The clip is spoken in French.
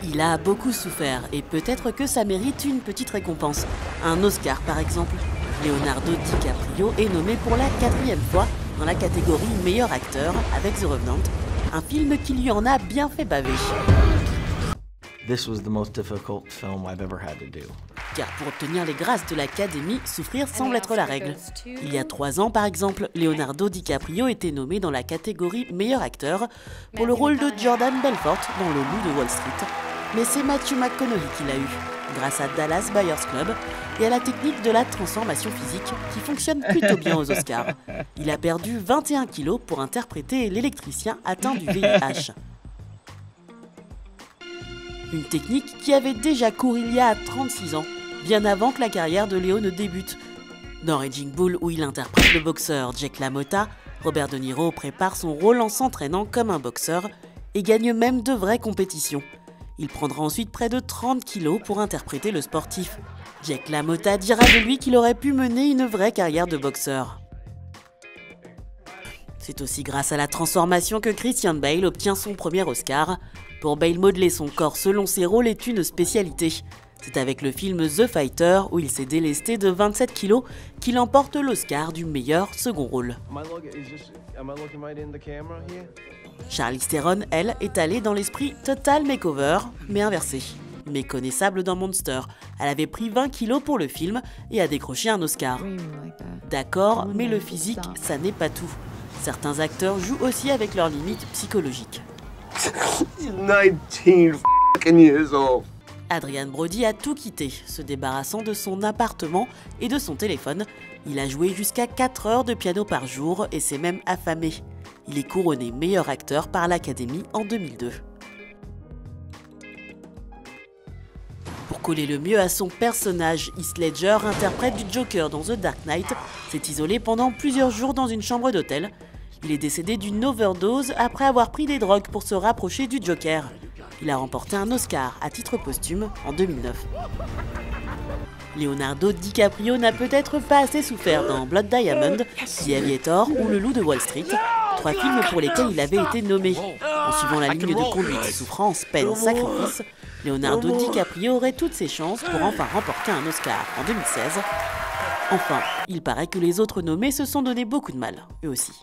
Il a beaucoup souffert et peut-être que ça mérite une petite récompense. Un Oscar par exemple. Leonardo DiCaprio est nommé pour la 4e fois dans la catégorie meilleur acteur avec The Revenant, un film qui lui en a bien fait baver. This was the most difficult film I've ever had to do. Car pour obtenir les grâces de l'Académie, souffrir semble être la règle. Il y a 3 ans, par exemple, Leonardo DiCaprio était nommé dans la catégorie meilleur acteur pour le rôle de Jordan Belfort dans Le Loup de Wall Street. Mais c'est Matthew McConaughey qui l'a eu, grâce à Dallas Buyers Club et à la technique de la transformation physique qui fonctionne plutôt bien aux Oscars. Il a perdu 21 kilos pour interpréter l'électricien atteint du VIH. Une technique qui avait déjà cours il y a 36 ans, bien avant que la carrière de Léo ne débute. Dans Raging Bull, où il interprète le boxeur Jake LaMotta, Robert De Niro prépare son rôle en s'entraînant comme un boxeur et gagne même de vraies compétitions. Il prendra ensuite près de 30 kilos pour interpréter le sportif. Jake LaMotta dira de lui qu'il aurait pu mener une vraie carrière de boxeur. C'est aussi grâce à la transformation que Christian Bale obtient son premier Oscar. Pour Bale, modeler son corps selon ses rôles est une spécialité. C'est avec le film The Fighter, où il s'est délesté de 27 kilos, qu'il emporte l'Oscar du meilleur second rôle. Charlize Theron, elle, est allée dans l'esprit Total Makeover, mais inversé. Méconnaissable dans Monster, elle avait pris 20 kilos pour le film et a décroché un Oscar. D'accord, mais le physique, ça n'est pas tout. Certains acteurs jouent aussi avec leurs limites psychologiques. 19 fucking years old. Adrien Brody a tout quitté, se débarrassant de son appartement et de son téléphone. Il a joué jusqu'à 4 heures de piano par jour et s'est même affamé. Il est couronné meilleur acteur par l'Académie en 2002. Pour coller le mieux à son personnage, Heath Ledger, interprète du Joker dans The Dark Knight, s'est isolé pendant plusieurs jours dans une chambre d'hôtel. Il est décédé d'une overdose après avoir pris des drogues pour se rapprocher du Joker. Il a remporté un Oscar à titre posthume en 2009. Leonardo DiCaprio n'a peut-être pas assez souffert dans Blood Diamond, The Aviator ou Le Loup de Wall Street, 3 films pour lesquels il avait été nommé. En suivant la ligne de conduite souffrance, peine, sacrifice, Leonardo DiCaprio aurait toutes ses chances pour enfin remporter un Oscar en 2016. Enfin, il paraît que les autres nommés se sont donné beaucoup de mal, eux aussi.